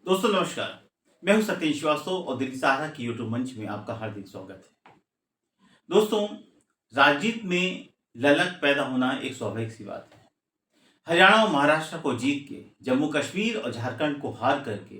दोस्तों नमस्कार। मैं हूं सत्येंद्र श्रीवास्तव और दिल्ली सहारा की यूट्यूब मंच में आपका हार्दिक स्वागत है। दोस्तों, राजनीति में ललक पैदा होना एक स्वाभाविक सी बात है। हरियाणा और महाराष्ट्र को जीत के, जम्मू कश्मीर और झारखंड को हार करके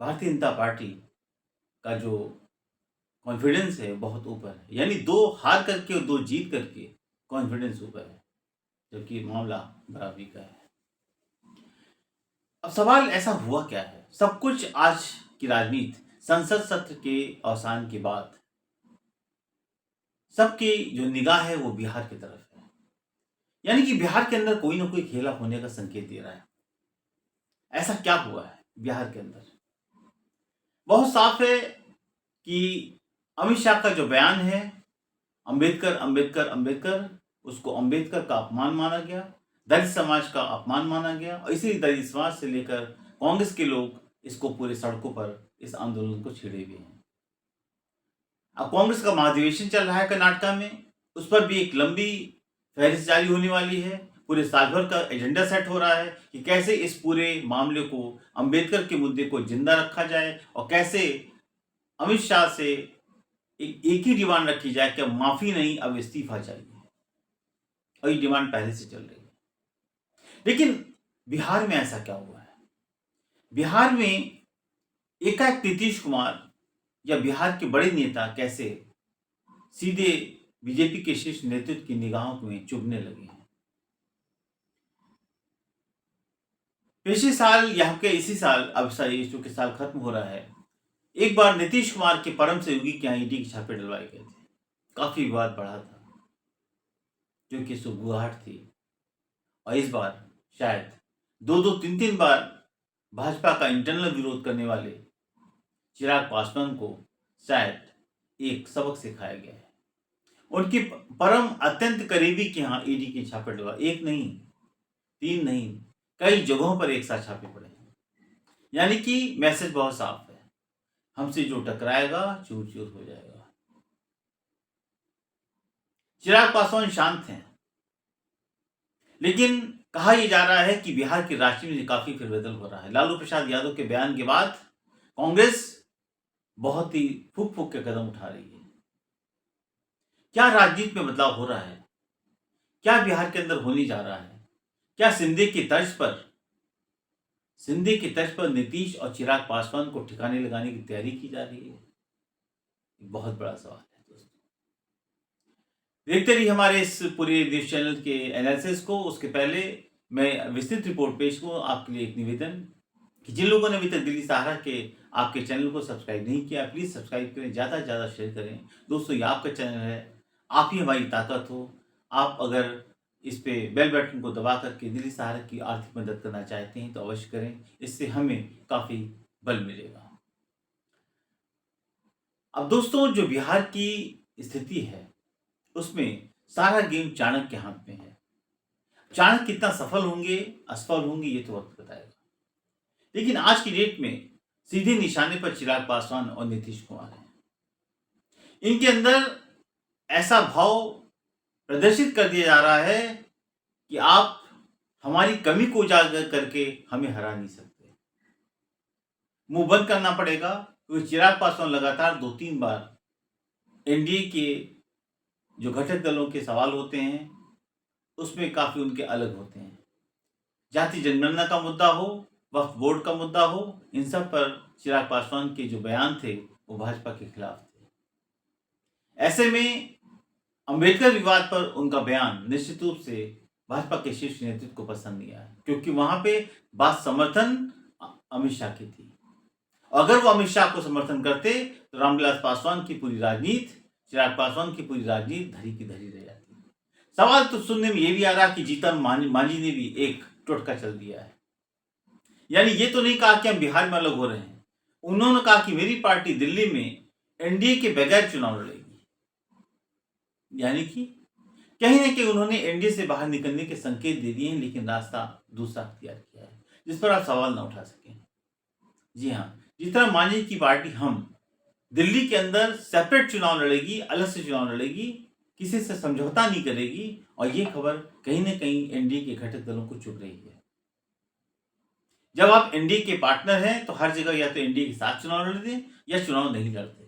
भारतीय जनता पार्टी का जो कॉन्फिडेंस है बहुत ऊपर है। यानी दो हार करके और दो जीत करके कॉन्फिडेंस ऊपर है, जबकि मामला बराबरी का है। अब सवाल ऐसा हुआ क्या है? सब कुछ आज की राजनीति संसद सत्र के अवसान के बाद सबकी जो निगाह है वो बिहार की तरफ है। यानी कि बिहार के अंदर कोई ना कोई खेला होने का संकेत दे रहा है। ऐसा क्या हुआ है बिहार के अंदर? बहुत साफ है कि अमित शाह का जो बयान है, अंबेडकर अंबेडकर अंबेडकर, उसको अंबेडकर का अपमान माना गया, दलित समाज का अपमान माना गया और इसी दलित समाज से लेकर कांग्रेस के लोग इसको पूरे सड़कों पर इस आंदोलन को छिड़े हुए हैं। अब कांग्रेस का महाधिवेशन चल रहा है कर्नाटका में, उस पर भी एक लंबी फहरिस्त जारी होने वाली है। पूरे साल भर का एजेंडा सेट हो रहा है कि कैसे इस पूरे मामले को, अंबेडकर के मुद्दे को जिंदा रखा जाए और कैसे अमित शाह से एक ही डिमांड रखी जाए कि अब माफी नहीं, अब इस्तीफा चाहिए। और ये डिमांड पहले से चल रही है। लेकिन बिहार में ऐसा क्या हुआ है? बिहार में एकाएक नीतीश कुमार या बिहार के बड़े नेता कैसे सीधे बीजेपी के शीर्ष नेतृत्व की निगाहों में चुभने लगे हैं। पिछले साल यहाँ के इसी साल, अब चूंकि साल खत्म हो रहा है, एक बार नीतीश कुमार के परम सहयोगी के यहाँ ईडी के छापे डलवाए गए थे। काफी विवाद बढ़ा था क्योंकि सुगबुगाहट थी। और इस बार शायद दो दो तीन तीन बार भाजपा का इंटरनल विरोध करने वाले चिराग पासवान को शायद एक सबक सिखाया गया है। उनकी परम अत्यंत करीबी के यहाँ ईडी के छापे डलवा, एक नहीं, तीन नहीं, कई जगहों पर एक साथ छापे पड़े हैं। यानी कि मैसेज बहुत साफ है, हमसे जो टकराएगा चूर चूर हो जाएगा। चिराग पासवान शांत हैं, लेकिन कहा यह जा रहा है कि बिहार की राजनीति में काफी फेरबदल हो रहा है। लालू प्रसाद यादव के बयान के बाद कांग्रेस बहुत ही फूक फूक के कदम उठा रही है। क्या राजनीति में बदलाव हो रहा है? क्या बिहार के अंदर होने जा रहा है? क्या सिंधे की तर्ज पर नीतीश और चिराग पासवान को ठिकाने लगाने की तैयारी की जा रही है? बहुत बड़ा सवाल है दोस्तों। देखते रहिए हमारे इस पूरे न्यूज चैनल के एनालिसिस को। उसके पहले मैं विस्तृत रिपोर्ट पेश करूं, आपके लिए एक निवेदन कि जिन लोगों ने अभी तक दिल्ली सहारा के आपके चैनल को सब्सक्राइब नहीं किया, प्लीज सब्सक्राइब करें, ज्यादा से ज्यादा शेयर करें। दोस्तों, ये आपका चैनल है, आप ही हमारी ताकत हो। आप अगर इस पे बेल बटन को दबा करके दिल्ली सहारा की आर्थिक मदद करना चाहते हैं तो अवश्य करें, इससे हमें काफी बल मिलेगा। अब दोस्तों, जो बिहार की स्थिति है उसमें सारा गेम चाणक्य के हाथ में है। चाणक्य कितना सफल होंगे, असफल होंगे, ये तो वक्त बताएगा। लेकिन आज की डेट में सीधे निशाने पर चिराग पासवान और नीतीश कुमार हैं। इनके अंदर ऐसा भाव प्रदर्शित कर दिया जा रहा है कि आप हमारी कमी को उजागर करके हमें हरा नहीं सकते। मुंह बंद करना पड़ेगा, क्योंकि चिराग पासवान लगातार 2-3 बार एनडीए के जो घटक दलों के सवाल होते हैं उसमें काफी उनके अलग होते हैं। जाति जनगणना का मुद्दा हो, वक्फ बोर्ड का मुद्दा हो, इन सब पर चिराग पासवान के जो बयान थे वो भाजपा के खिलाफ थे। ऐसे में अंबेडकर विवाद पर उनका बयान निश्चित रूप से भाजपा के शीर्ष नेतृत्व को पसंद नहीं आया, क्योंकि वहां पे बात समर्थन अमित शाह की थी। अगर वो अमित शाह को समर्थन करते तो रामविलास पासवान की पूरी राजनीति, चिराग पासवान की पूरी राजनीति धरी की धरी रह जाती। सवाल तो सुनने में ये भी आ रहा कि जीतन मांझी ने भी एक टोटका चल दिया है। यानी ये तो नहीं कहा कि हम बिहार में अलग हो रहे हैं, उन्होंने कहा कि मेरी पार्टी दिल्ली में एनडीए के बगैर चुनाव लड़ेगी। यानी कि कहीं ना कहीं उन्होंने एनडीए से बाहर निकलने के संकेत दे दिए हैं, लेकिन रास्ता दूसरा अख्तियार किया है जिस पर आप सवाल ना उठा सकें। जी हाँ, जिस तरह मांझी की पार्टी हम दिल्ली के अंदर सेपरेट चुनाव लड़ेगी, अलग से चुनाव लड़ेगी, किसी से समझौता नहीं करेगी, और ये खबर कहीं ना कहीं एनडीए के घटक दलों को चुभ रही है। जब आप एनडीए के पार्टनर हैं तो हर जगह या तो एनडीए के साथ चुनाव लड़ते या चुनाव नहीं लड़ते।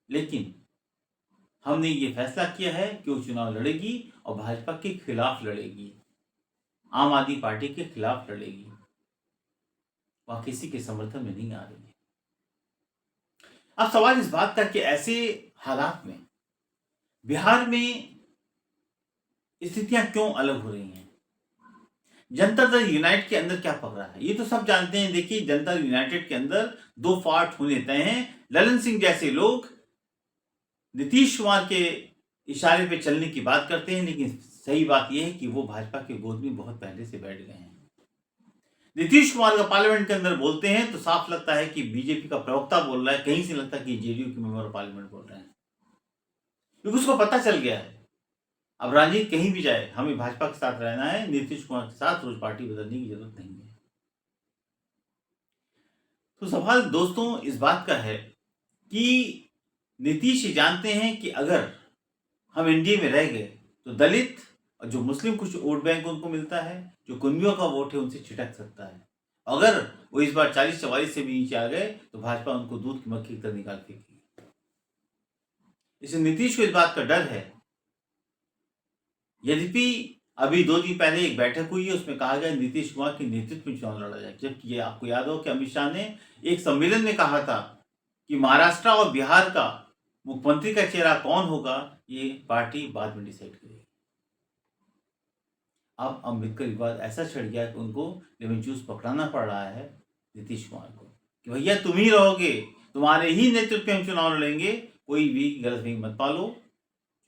लेकिन हमने ये फैसला किया है कि वो चुनाव लड़ेगी और भाजपा के खिलाफ लड़ेगी, आम आदमी पार्टी के खिलाफ लड़ेगी, वह किसी के समर्थन में नहीं आ रही है। अब सवाल इस बात का कि ऐसे हालात में बिहार में स्थितियां क्यों अलग हो रही हैं, जनता दल यूनाइटेड के अंदर क्या पक रहा है, ये तो सब जानते हैं। देखिए, जनता दल यूनाइटेड के अंदर दो पार्ट होने तय हैं। ललन सिंह जैसे लोग नीतीश कुमार के इशारे पे चलने की बात करते हैं, लेकिन सही बात यह है कि वो भाजपा के गोद में बहुत पहले से बैठ गए हैं। नीतीश कुमार का पार्लियामेंट के अंदर बोलते हैं तो साफ लगता है कि बीजेपी का प्रवक्ता बोल रहा है, कहीं से लगता है कि जेडीयू के मेंबर ऑफ पार्लियामेंट बोल रहे हैं, क्योंकि उसको पता चल गया है अब राजनीति कहीं भी जाए हमें भाजपा के साथ रहना है, नीतीश कुमार के साथ रोज पार्टी बदलने की जरूरत नहीं है। तो सवाल दोस्तों इस बात का है कि नीतीश जानते हैं कि अगर हम एनडीए में रह गए तो दलित और जो मुस्लिम कुछ वोट बैंक उनको मिलता है, जो कुंबियों का वोट है उनसे छिटक सकता है। अगर वो इस बार 40-44 से भी नीचे आ गए तो भाजपा उनको दूध की मक्खी की तरह निकाल फेंकेगी। इसलिए नीतीश को इस बात का डर है। यद्यपि अभी 2 दिन पहले एक बैठक हुई है, उसमें कहा गया नीतीश कुमार के नेतृत्व में चुनाव लड़ा जाए, जबकि ये आपको याद हो कि अमित शाह ने एक सम्मेलन में कहा था कि महाराष्ट्र और बिहार का मुख्यमंत्री का चेहरा कौन होगा ये पार्टी बाद में डिसाइड करेगी। अब अम्बेडकर विवाद ऐसा छिड़ गया कि उनको लेमन जूस पकड़ाना पड़ रहा है नीतीश कुमार को कि भैया तुम ही रहोगे, तुम्हारे ही नेतृत्व में हम चुनाव लड़ेंगे, कोई भी गलतफहमी मत पालो।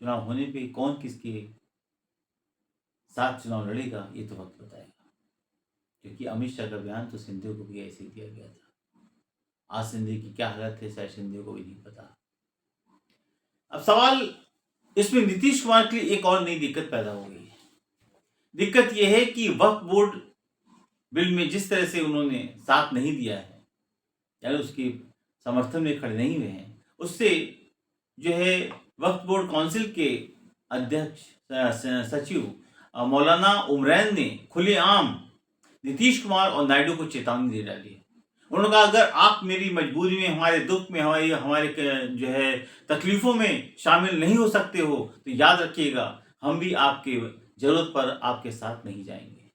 चुनाव होने पे कौन किसके साथ चुनाव लड़ेगा ये तो वक्त बताएगा, क्योंकि अमित शाह का बयान तो सिंधिया को भी ऐसे दिया गया था। आज सिंधिया की क्या हालत है शायद सिंधिया को भी नहीं पता। अब सवाल इसमें नीतीश कुमार के लिए एक और नई दिक्कत पैदा हो गई है। दिक्कत यह है कि वक्फ बोर्ड बिल में जिस तरह से उन्होंने साथ नहीं दिया है, यानी उसके समर्थन में खड़े नहीं हुए हैं, उससे जो है वक्फ बोर्ड काउंसिल के अध्यक्ष सचिव मौलाना उमरैन ने खुलेआम नीतीश कुमार और नायडू को चेतावनी दे डाली है। उन्होंने कहा अगर आप मेरी मजबूरी में, हमारे दुख में, हमारे जो है तकलीफों में शामिल नहीं हो सकते हो तो याद रखिएगा हम भी आपके जरूरत पर आपके साथ नहीं जाएंगे।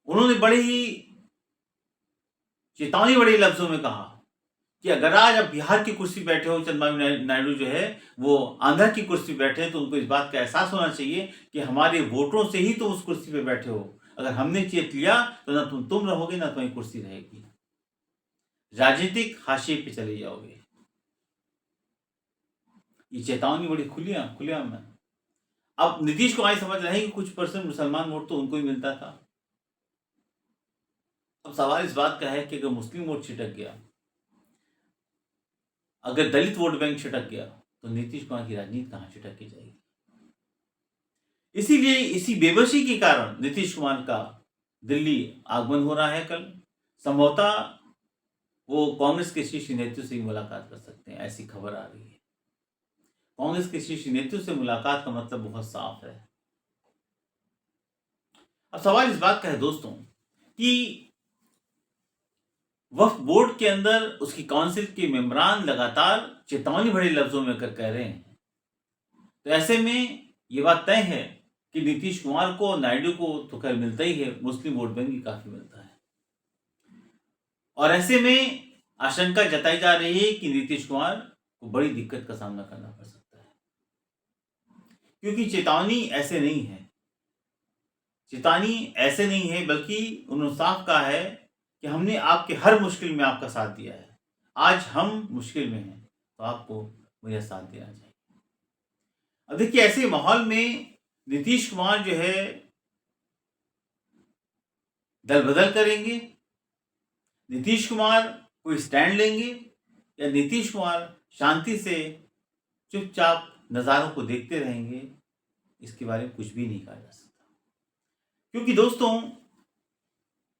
उन्होंने बड़े ही चेतावनी बड़े लफ्जों में कहा कि अगर आज आप बिहार की कुर्सी बैठे हो, चंद्रबाबू नायडू जो है वो आंध्र की कुर्सी बैठे हैं, तो उनको इस बात का एहसास होना चाहिए कि हमारे वोटरों से ही तो उस कुर्सी पे बैठे हो। अगर हमने चेत लिया तो ना तुम रहोगे ना तुम्हारी कुर्सी रहेगी, राजनीतिक हाशिए पे चले जाओगे। ये चेतावनी बड़ी खुलेआम है। अब नीतीश कुमार समझ रहे हैं कि कुछ परसेंट मुसलमान वोट तो उनको ही मिलता था। अब सवाल इस बात का है कि अगर मुस्लिम वोट छिटक गया, अगर दलित वोट बैंक छिटक गया तो नीतीश कुमार की राजनीति कहां छिटक की जाएगी। इसीलिए इसी बेबसी के कारण नीतीश कुमार का दिल्ली आगमन हो रहा है कल। संभवतः वो कांग्रेस के शीर्ष नेतृत्व से मुलाकात कर सकते हैं, ऐसी खबर आ रही है। कांग्रेस के शीर्ष नेतृत्व से मुलाकात का मतलब बहुत साफ है। अब सवाल इस बात का है दोस्तों कि वक्फ बोर्ड के अंदर उसकी काउंसिल के मेंबरान लगातार चेतावनी भरे लफ्जों में कर कह रहे हैं, तो ऐसे में ये बात तय है कि नीतीश कुमार को, नायडू को तो खैर मिलता ही है, मुस्लिम वोट बैंक भी काफी मिलता है। और ऐसे में आशंका जताई जा रही है कि नीतीश कुमार को बड़ी दिक्कत का सामना करना पड़ सकता है, क्योंकि चेतावनी ऐसे नहीं है, बल्कि उन्होंने साफ कहा है कि हमने आपके हर मुश्किल में आपका साथ दिया है, आज हम मुश्किल में हैं तो आपको मेरा साथ देना चाहिए। अब देखिए, ऐसे माहौल में नीतीश कुमार जो है दल बदल करेंगे, नीतीश कुमार कोई स्टैंड लेंगे, या नीतीश कुमार शांति से चुपचाप नज़ारों को देखते रहेंगे, इसके बारे में कुछ भी नहीं कहा जा सकता। क्योंकि दोस्तों,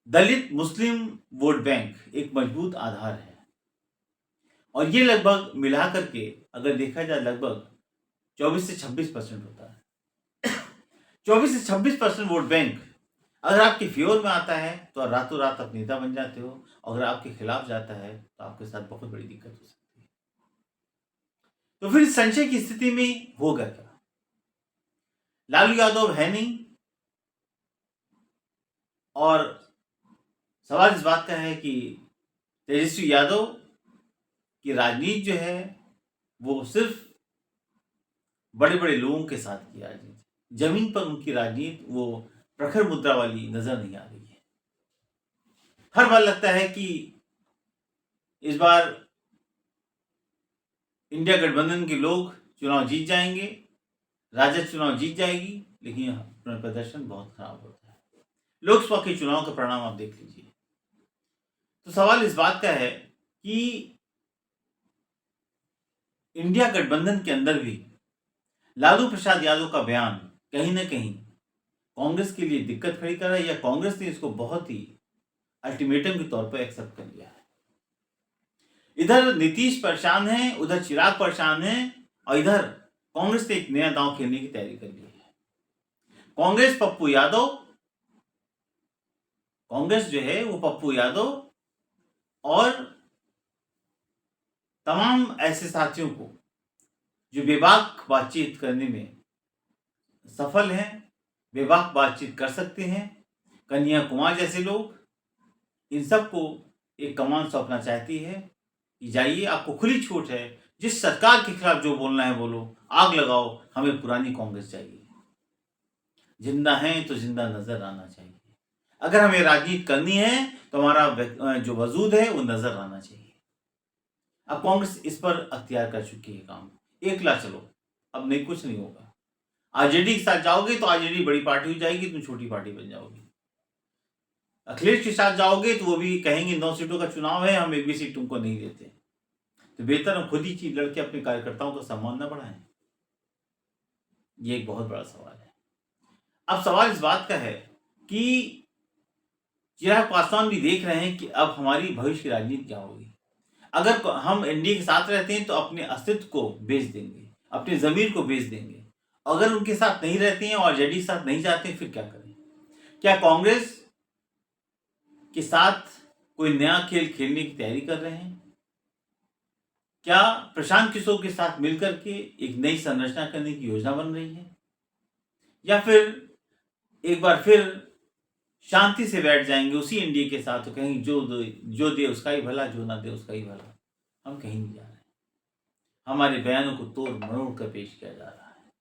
दलित मुस्लिम वोट बैंक एक मजबूत आधार है और ये लगभग मिलाकर के अगर देखा जाए लगभग 24 से 26% होता है। 24 से 26% वोट बैंक अगर आपके फेवर में आता है तो आप रातों रात आप नेता बन जाते हो, अगर आपके खिलाफ जाता है तो आपके साथ बहुत बड़ी दिक्कत हो सकती है। तो फिर इस संशय की स्थिति में होगा क्या? लालू यादव है नहीं, और सवाल इस बात का है कि तेजस्वी यादव की राजनीति जो है वो सिर्फ बड़े बड़े लोगों के साथ की राजनीति, जमीन पर उनकी राजनीति वो प्रखर मुद्रा वाली नजर नहीं आ रही है। हर बार लगता है कि इस बार इंडिया गठबंधन के लोग चुनाव जीत जाएंगे, राजद चुनाव जीत जाएगी, लेकिन अपना प्रदर्शन बहुत खराब होता है। लोकसभा के चुनाव का परिणाम आप देख लीजिए। तो सवाल इस बात का है कि इंडिया गठबंधन के अंदर भी लालू प्रसाद यादव का बयान कहीं ना कहीं कांग्रेस के लिए दिक्कत खड़ी कर रहा है, या कांग्रेस ने इसको बहुत ही अल्टीमेटम के तौर पर एक्सेप्ट कर लिया है। इधर नीतीश परेशान है, उधर चिराग परेशान है, और इधर कांग्रेस ने एक नया दांव खेलने की तैयारी कर ली है। कांग्रेस पप्पू यादव, कांग्रेस जो है वो पप्पू यादव और तमाम ऐसे साथियों को जो बेबाक बातचीत करने में सफल हैं, बेबाक बातचीत कर सकते हैं, कन्हैया कुमार जैसे लोग, इन सबको एक कमान सौंपना चाहती है कि जाइए, आपको खुली छूट है, जिस सरकार के खिलाफ जो बोलना है बोलो, आग लगाओ, हमें पुरानी कांग्रेस चाहिए। जिंदा है तो जिंदा नजर आना चाहिए। अगर हमें राजनीति करनी है तो हमारा जो वजूद है वो नजर आना चाहिए। अब कांग्रेस इस पर अख्तियार कर चुकी है काम, एकला चलो, अब नहीं, कुछ नहीं होगा। आरजेडी के साथ जाओगे तो आरजेडी बड़ी पार्टी हो जाएगी, तुम छोटी पार्टी बन जाओगे। अखिलेश के साथ जाओगे तो वो भी कहेंगे 9 सीटों का चुनाव है, हम एक भी सीट तुमको नहीं देते। तो बेहतर हम खुद ही चीज लड़के अपने कार्यकर्ताओं का सम्मान न बढ़ाएं। ये एक बहुत बड़ा सवाल है। अब सवाल इस बात का है कि चिराग पासवान भी देख रहे हैं कि अब हमारी भविष्य की राजनीति क्या होगी। अगर हम एनडीए के साथ रहते हैं तो अपने अस्तित्व को बेच देंगे, अपने जमीर को बेच देंगे। अगर उनके साथ नहीं रहते हैं और जेडी के साथ नहीं जाते हैं, फिर क्या करें? क्या कांग्रेस के साथ कोई नया खेल खेलने की तैयारी कर रहे हैं? क्या प्रशांत किशोर के साथ मिलकर के एक नई संरचना करने की योजना बन रही है? या फिर एक बार फिर शांति से बैठ जाएंगे उसी एनडीए के साथ, तो कहीं जो दे उसका ही भला, जो ना दे उसका ही भला। हम कहीं नहीं जा रहे, हमारे बयानों को तोड़ मरोड़ कर पेश किया जा रहा है,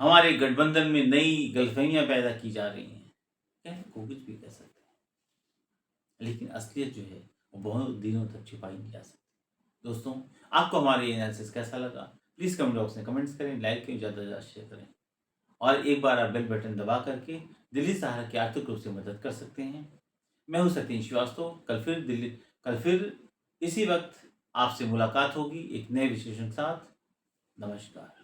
हमारे गठबंधन में नई गलतफहमियां पैदा की जा रही हैं। कहने को कुछ भी कह सकते हैं, लेकिन असलियत जो है वो बहुत दिनों तक छिपाई नहीं जा सकती। दोस्तों, आपको हमारे एनालिसिस कैसा लगा? प्लीज़ कमेंट बॉक्स में कमेंट्स करें, लाइक करें, ज़्यादा से ज़्यादा शेयर करें, और एक बार आप बेल बटन दबा करके दिल्ली सहारा की आर्थिक रूप से मदद कर सकते हैं। मैं हूं सतीश श्रीवास्तव। कल फिर इसी वक्त आपसे मुलाकात होगी एक नए विशेषण के साथ। नमस्कार।